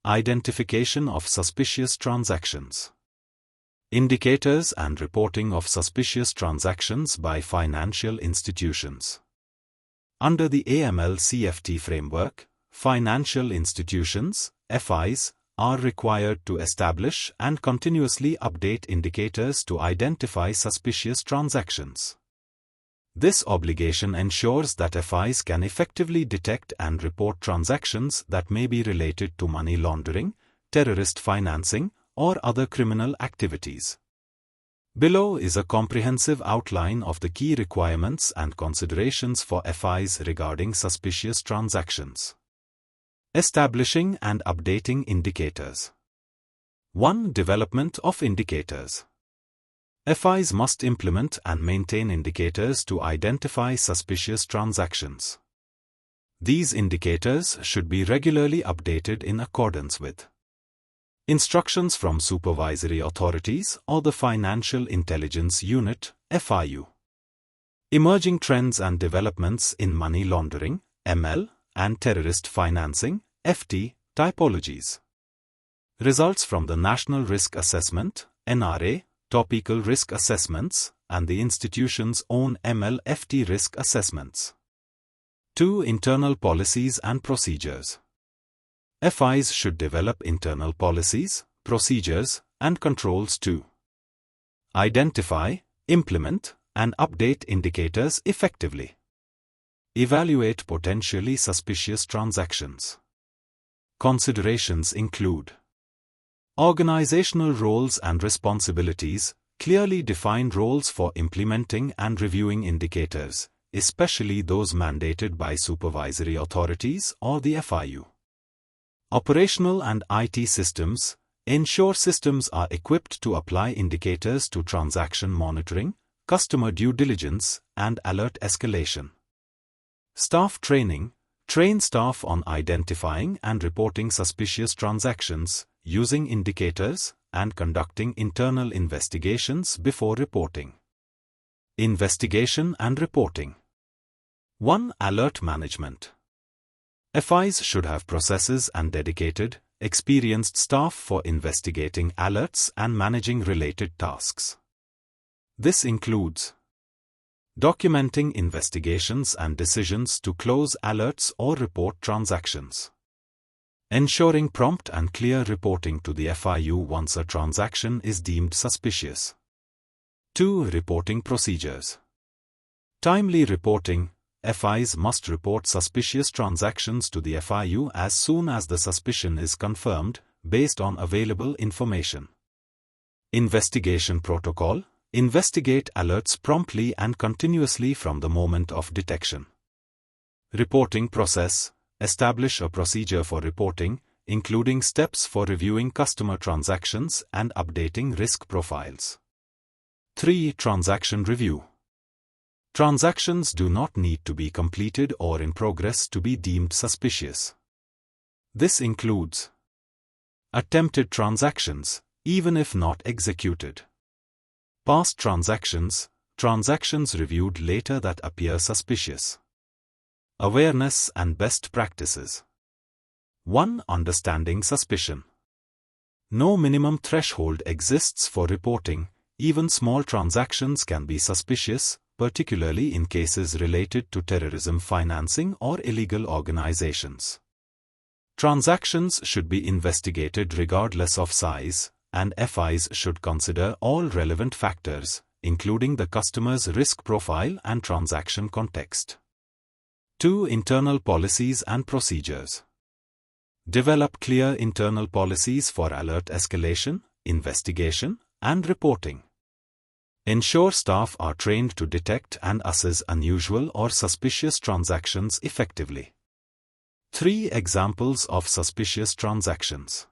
Identification of suspicious transactions. Indicators and reporting of suspicious transactions by financial institutions. Under the AML CFT framework, financial institutions, FIs, are required to establish and continuously update indicators to identify suspicious transactions. This obligation ensures that FIs can effectively detect and report transactions that may be related to money laundering, terrorist financing, or other criminal activities. Below is a comprehensive outline of the key requirements and considerations for FIs regarding suspicious transactions. Establishing and updating indicators. 1. Development of indicators. FIs must implement and maintain indicators to identify suspicious transactions. These indicators should be regularly updated in accordance with instructions from supervisory authorities or the Financial Intelligence Unit, FIU. Emerging trends and developments in money laundering, ML, and terrorist financing, FT, typologies. Results from the National Risk Assessment, NRA, topical risk assessments, and the institution's own ML-FT risk assessments. 2. Internal policies and procedures. FIs should develop internal policies, procedures, and controls to identify, implement, and update indicators effectively. Evaluate potentially suspicious transactions. Considerations include organizational roles and responsibilities, clearly defined roles for implementing and reviewing indicators, especially those mandated by supervisory authorities or the FIU. Operational and IT systems, ensure systems are equipped to apply indicators to transaction monitoring, customer due diligence, and alert escalation. Staff training, train staff on identifying and reporting suspicious transactions, using indicators, and conducting internal investigations before reporting. Investigation and reporting. 1. Alert management. FIs should have processes and dedicated, experienced staff for investigating alerts and managing related tasks. This includes documenting investigations and decisions to close alerts or report transactions. Ensuring prompt and clear reporting to the FIU once a transaction is deemed suspicious. 2. Reporting procedures. Timely reporting. FIs must report suspicious transactions to the FIU as soon as the suspicion is confirmed, based on available information. Investigation protocol. Investigate alerts promptly and continuously from the moment of detection. Reporting process. Establish a procedure for reporting, including steps for reviewing customer transactions and updating risk profiles. 3. Transaction review. Transactions do not need to be completed or in progress to be deemed suspicious. This includes attempted transactions, even if not executed. Past transactions, transactions reviewed later that appear suspicious. Awareness and best practices. 1. Understanding suspicion. No minimum threshold exists for reporting. Even small transactions can be suspicious, particularly in cases related to terrorism financing or illegal organizations. Transactions should be investigated regardless of size, and FIs should consider all relevant factors, including the customer's risk profile and transaction context. 2. Internal policies and procedures. Develop clear internal policies for alert escalation, investigation, and reporting. Ensure staff are trained to detect and assess unusual or suspicious transactions effectively. 3. Examples of suspicious transactions.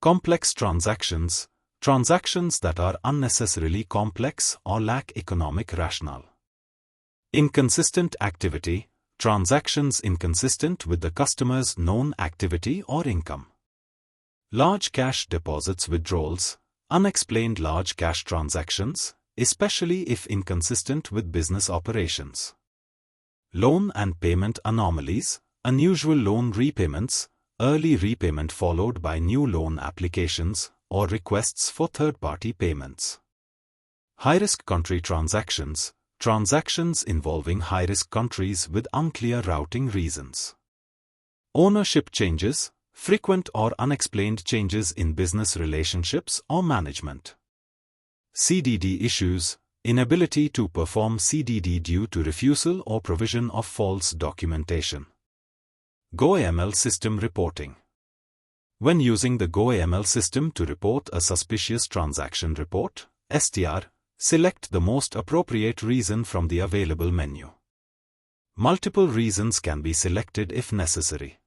Complex transactions, transactions that are unnecessarily complex or lack economic rationale. Inconsistent activity, transactions inconsistent with the customer's known activity or income. Large cash deposits withdrawals, unexplained large cash transactions, especially if inconsistent with business operations. Loan and payment anomalies, unusual loan repayments, early repayment followed by new loan applications, or requests for third-party payments. High-risk country transactions, transactions involving high-risk countries with unclear routing reasons. Ownership changes, frequent or unexplained changes in business relationships or management. CDD issues, inability to perform CDD due to refusal or provision of false documentation. GoAML system reporting. When using the GoAML system to report a suspicious transaction report, STR, select the most appropriate reason from the available menu. Multiple reasons can be selected if necessary.